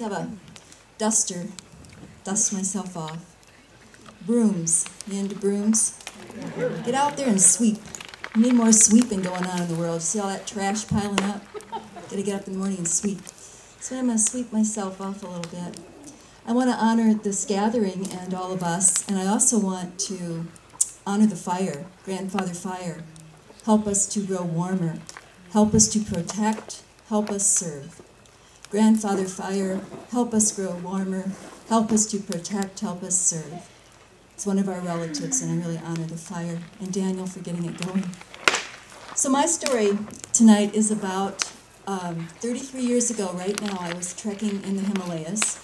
to have a duster, dust myself off. Brooms. You into brooms? Get out there and sweep. We need more sweeping going on in the world. See all that trash piling up? Gotta get up in the morning and sweep. So I'm going to sweep myself off a little bit. I want to honor this gathering and all of us, and I also want to honor the fire, Grandfather Fire. Help us to grow warmer. Help us to protect. Help us serve. Grandfather Fire, help us grow warmer. Help us to protect. Help us serve. It's one of our relatives, and I really honor the fire, and Daniel for getting it going. So my story tonight is about 33 years ago, right now, I was trekking in the Himalayas,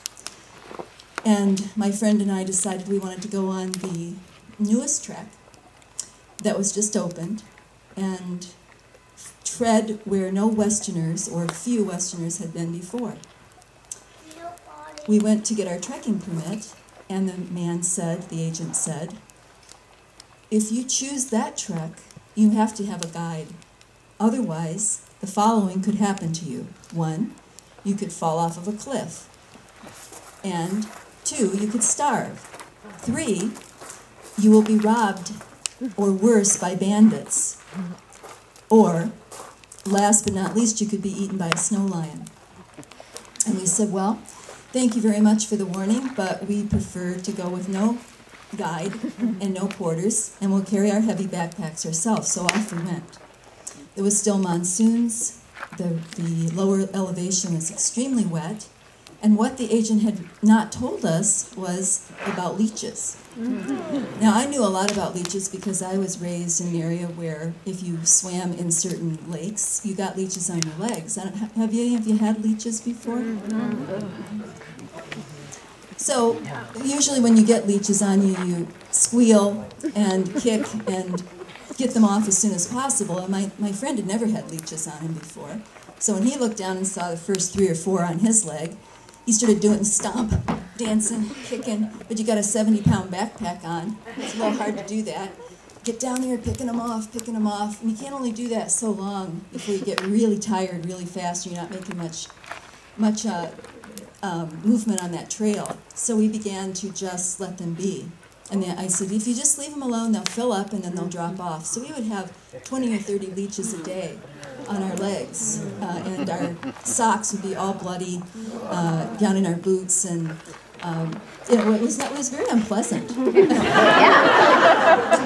and my friend and I decided we wanted to go on the newest trek that was just opened, and tread where no Westerners, or few Westerners, had been before. We went to get our trekking permit, and the man said, the agent said, if you choose that trek, you have to have a guide. Otherwise, the following could happen to you. 1, you could fall off of a cliff. And 2, you could starve. 3, you will be robbed, or worse, by bandits. Or, last but not least, you could be eaten by a snow lion. And we said, well, thank you very much for the warning, but we prefer to go with no guide and no porters, and we'll carry our heavy backpacks ourselves. So off we went. There was still monsoons, the lower elevation was extremely wet, and what the agent had not told us was about leeches. Now, I knew a lot about leeches because I was raised in an area where if you swam in certain lakes, you got leeches on your legs. Have any of you had leeches before? So, usually when you get leeches on you, you squeal and kick and get them off as soon as possible. And my friend had never had leeches on him before. So when he looked down and saw the first 3 or 4 on his leg, he started doing stomp, dancing, kicking, but you got a 70-pound backpack on. It's a little hard to do that. Get down here, picking them off, and you can't only do that so long before you get really tired really fast and you're not making much movement on that trail. So we began to just let them be. And then I said, if you just leave them alone, they'll fill up and then they'll drop off. So we would have 20 or 30 leeches a day on our legs, and our socks would be all bloody down in our boots, and it was very unpleasant.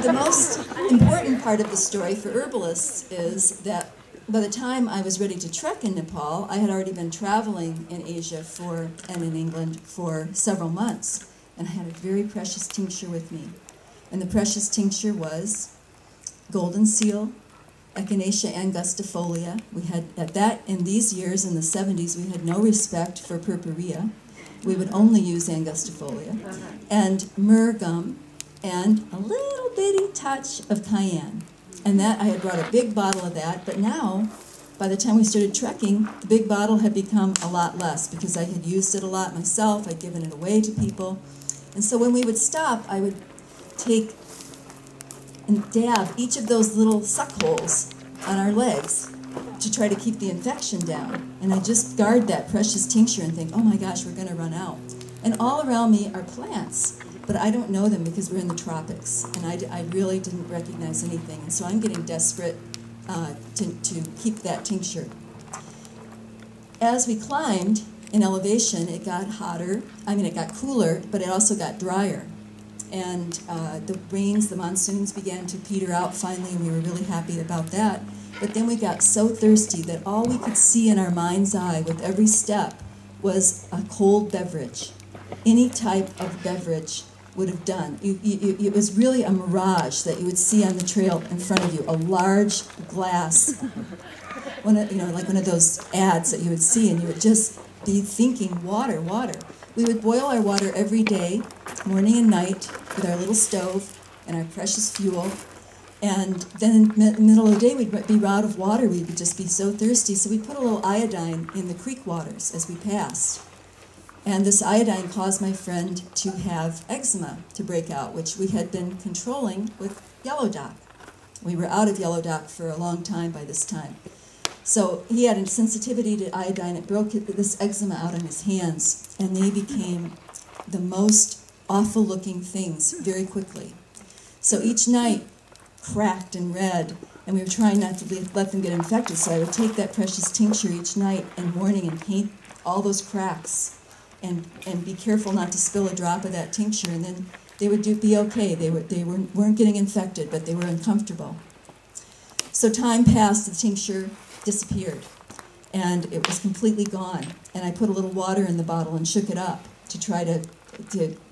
The most important part of the story for herbalists is that by the time I was ready to trek in Nepal, I had already been traveling in Asia and in England for several months, and I had a very precious tincture with me. And the precious tincture was goldenseal, Echinacea angustifolia. We had, in these years, in the 70s, we had no respect for purpurea. We would only use angustifolia. And myrrh gum, and a little bitty touch of cayenne. And that, I had brought a big bottle of that, but now, by the time we started trekking, the big bottle had become a lot less because I had used it a lot myself, I'd given it away to people. And so when we would stop, I would take and dab each of those little suck holes on our legs to try to keep the infection down. And I just guard that precious tincture and think, oh my gosh, we're going to run out. And all around me are plants, but I don't know them because we're in the tropics, and I really didn't recognize anything. And so I'm getting desperate to keep that tincture. As we climbed in elevation, it got hotter. It got cooler, but it also got drier. And the rains, the monsoons began to peter out finally, and we were really happy about that. But then we got so thirsty that all we could see in our mind's eye with every step was a cold beverage. Any type of beverage would have done. It was really a mirage that you would see on the trail in front of you, a large glass, like one of those ads that you would see, and you would just be thinking, water, water. We would boil our water every day, morning and night, with our little stove and our precious fuel. And then in the middle of the day, we'd be out of water. We would just be so thirsty. So we put a little iodine in the creek waters as we passed. And this iodine caused my friend to have eczema to break out, which we had been controlling with yellow dock. We were out of yellow dock for a long time by this time. So he had a sensitivity to iodine. It broke this eczema out on his hands, and they became the most awful-looking things very quickly. So each night, cracked and red, and we were trying not to let them get infected, so I would take that precious tincture each night and morning and paint all those cracks and be careful not to spill a drop of that tincture, and then they would be okay. They weren't getting infected, but they were uncomfortable. So time passed, the tincture disappeared, and it was completely gone. And I put a little water in the bottle and shook it up to try to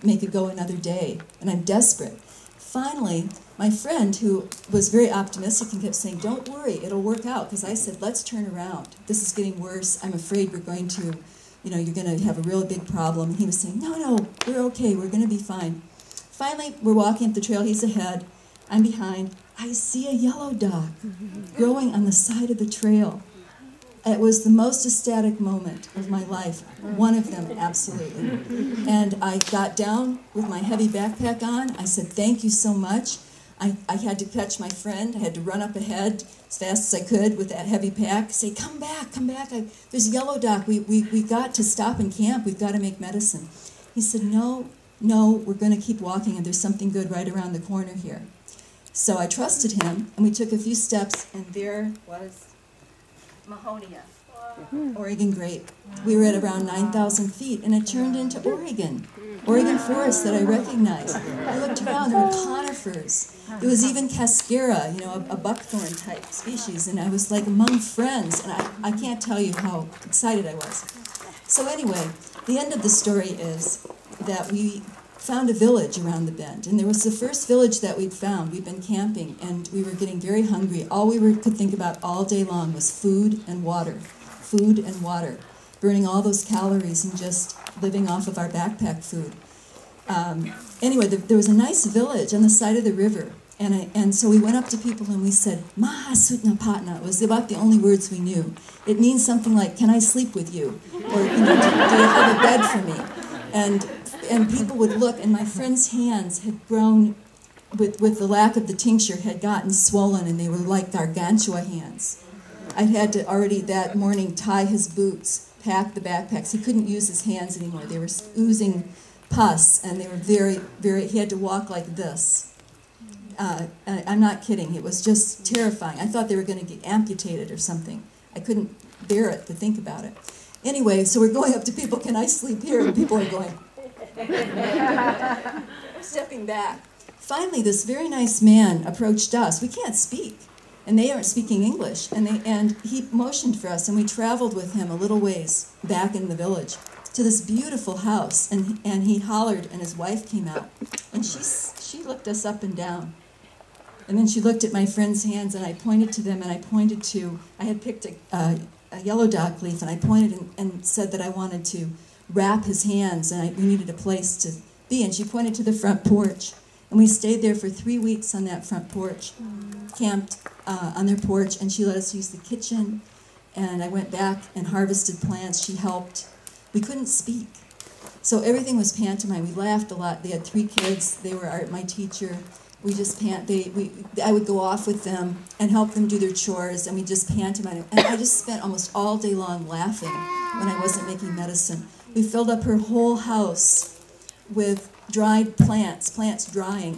make it go another day, and I'm desperate. Finally, my friend, who was very optimistic and kept saying, "Don't worry, it'll work out," because I said, "Let's turn around. This is getting worse. I'm afraid we're going to, you're going to have a real big problem." And he was saying, no, we're okay. We're going to be fine. Finally, we're walking up the trail. He's ahead. I'm behind. I see a yellow dock growing on the side of the trail. It was the most ecstatic moment of my life, one of them, absolutely. And I got down with my heavy backpack on. I said, "Thank you so much." I had to catch my friend. I had to run up ahead as fast as I could with that heavy pack, say, come back. There's a yellow dock. We got to stop and camp. We've got to make medicine." He said, no, we're going to keep walking, and there's something good right around the corner here. So I trusted him, and we took a few steps, and there was Mahonia, Oregon grape. We were at around 9,000 feet, and it turned into Oregon forest that I recognized. I looked around, there were conifers. There was even cascara, a buckthorn type species, and I was like among friends, and I can't tell you how excited I was. So anyway, the end of the story is that we found a village around the bend, and there was the first village that we'd found. We'd been camping, and we were getting very hungry. All we could think about all day long was food and water, burning all those calories and just living off of our backpack food. Anyway, there was a nice village on the side of the river, and so we went up to people and we said, "Maha Sutna Patna." It was about the only words we knew. It means something like, "Can I sleep with you?" Or, do you have a bed for me? And people would look, and my friend's hands had grown, with the lack of the tincture, had gotten swollen, and they were like gargantua hands. I'd had to already that morning tie his boots, pack the backpacks. He couldn't use his hands anymore. They were oozing pus, and they were he had to walk like this. I'm not kidding. It was just terrifying. I thought they were going to get amputated or something. I couldn't bear it to think about it. Anyway, so we're going up to people, "Can I sleep here?" And people are going, stepping back. Finally, this very nice man approached us. We can't speak, and they aren't speaking English. And he motioned for us, and we traveled with him a little ways back in the village to this beautiful house. And he hollered, and his wife came out, and she looked us up and down. And then she looked at my friend's hands, and I pointed to them, and I had picked a yellow dock leaf, and I pointed and said that I wanted to wrap his hands, and we needed a place to be. And she pointed to the front porch, and we stayed there for 3 weeks on that front porch, camped on their porch, and she let us use the kitchen. And I went back and harvested plants. She helped. We couldn't speak, so everything was pantomime. We laughed a lot. They had 3 kids. They were my teacher. We just I would go off with them and help them do their chores, and we just pantomime. And I just spent almost all day long laughing when I wasn't making medicine. We filled up her whole house with dried plants drying.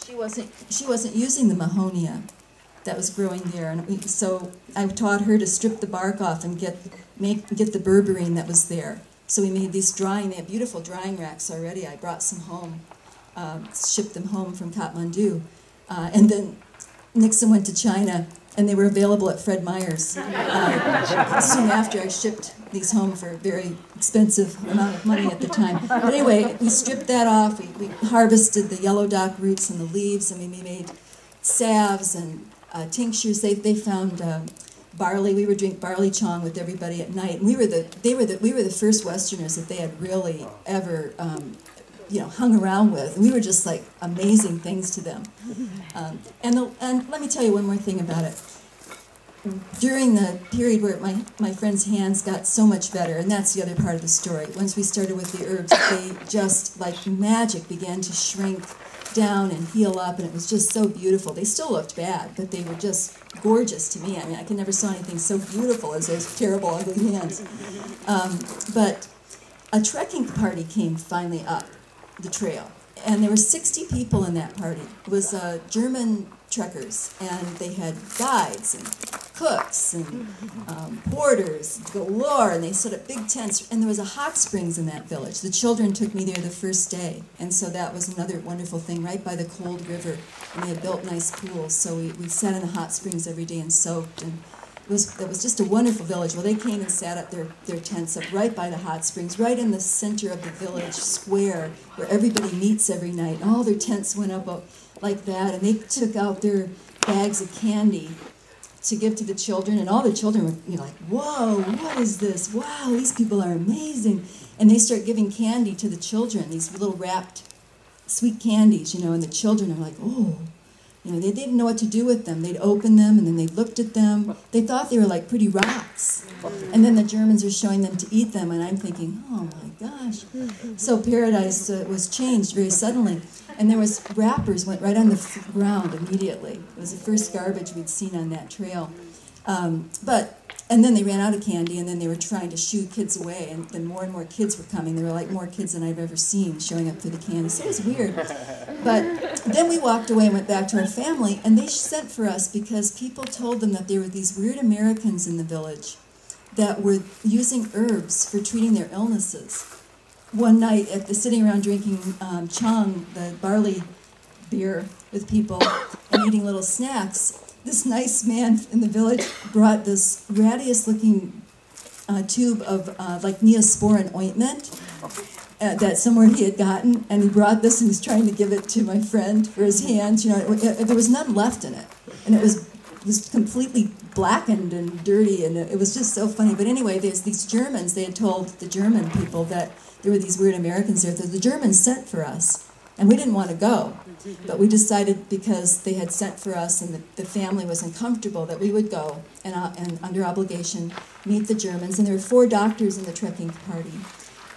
She wasn't using the Mahonia that was growing there, and so I taught her to strip the bark off and get the berberine that was there. So we made these they have beautiful drying racks already. I brought some home, shipped them home from Kathmandu. And then Nixon went to China, and they were available at Fred Meyer's. Soon after, I shipped these home for a very expensive amount of money at the time. But anyway, we stripped that off. We harvested the yellow dock roots and the leaves, and we made salves and tinctures. They found barley. We would drink barley chong with everybody at night. And we were the first Westerners that they had really ever hung around with. And we were just like amazing things to them. And let me tell you one more thing about it. During the period where my friend's hands got so much better, and that's the other part of the story, once we started with the herbs, they just like magic began to shrink. down and heal up, and it was just so beautiful. They still looked bad, but they were just gorgeous to me. I mean, I could never saw anything so beautiful as those terrible, ugly hands. But a trekking party came finally up the trail, and there were 60 people in that party. It was German trekkers, and they had guides and cooks and porters galore, and they set up big tents, and there was a hot springs in that village. The children took me there the first day, and so that was another wonderful thing, right by the cold river, and they had built nice pools, so we sat in the hot springs every day and soaked, and it was just a wonderful village. Well, they came and set up their tents up right by the hot springs, right in the center of the village square, where everybody meets every night, and all their tents went up like that, and they took out their bags of candy to give to the children, and all the children were like, whoa, what is this? Wow, these people are amazing. And they start giving candy to the children, these little wrapped sweet candies, and the children are like, oh. They didn't know what to do with them. They'd open them, and then they looked at them. They thought they were like pretty rocks. And then the Germans are showing them to eat them, and I'm thinking, oh my gosh. So paradise was changed very suddenly. And there was wrappers went right on the ground immediately. It was the first garbage we'd seen on that trail. And then they ran out of candy, and then they were trying to shoo kids away, and then more and more kids were coming. There were like more kids than I've ever seen showing up for the candy. So it was weird. But then we walked away and went back to our family, and they sent for us because people told them that there were these weird Americans in the village that were using herbs for treating their illnesses. One night, sitting around drinking chang, the barley beer, with people and eating little snacks, this nice man in the village brought this radius-looking tube of like Neosporin ointment that somewhere he had gotten, and he brought this and was trying to give it to my friend for his hands. There was none left in it, and it was completely blackened and dirty, and it was just so funny. But anyway, there's these Germans. They had told the German people that there were these weird Americans there. The Germans sent for us, and we didn't want to go. But we decided, because they had sent for us and the family was uncomfortable, that we would go and under obligation meet the Germans. And there were 4 doctors in the trekking party.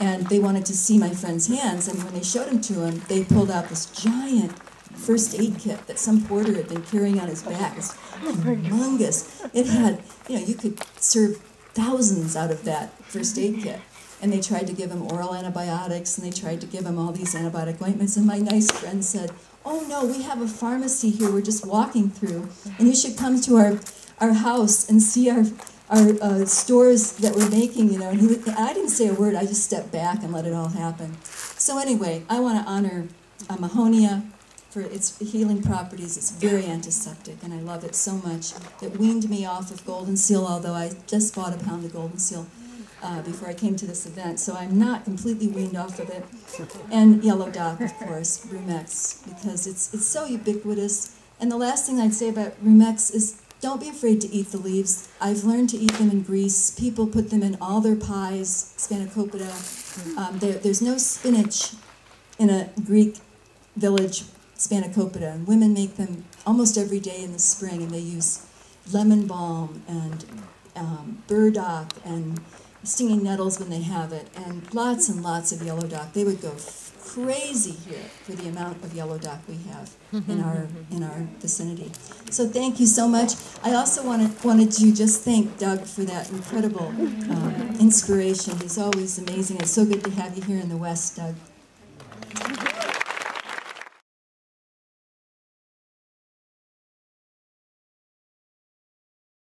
And they wanted to see my friend's hands. And when they showed them to him, they pulled out this giant first aid kit that some porter had been carrying on his back. It's humongous. It had, you could serve thousands out of that first aid kit. And they tried to give him oral antibiotics, and they tried to give him all these antibiotic ointments. And my nice friend said, oh no, we have a pharmacy here we're just walking through, and you should come to our house and see our stores that we're making, And I didn't say a word, I just stepped back and let it all happen. So anyway, I want to honor Mahonia for its healing properties. It's very antiseptic, and I love it so much. It weaned me off of goldenseal, although I just bought a pound of goldenseal before I came to this event, so I'm not completely weaned off of it. And yellow dock, of course, Rumex, because it's so ubiquitous. And the last thing I'd say about Rumex is don't be afraid to eat the leaves. I've learned to eat them in Greece. People put them in all their pies, spanakopita. There's no spinach in a Greek village spanakopita, and women make them almost every day in the spring, and they use lemon balm and burdock and stinging nettles when they have it, and lots of yellow dock. They would go crazy here for the amount of yellow dock we have in our vicinity. So thank you so much. I also wanted to just thank Doug for that incredible inspiration. He's always amazing. It's so good to have you here in the West, Doug.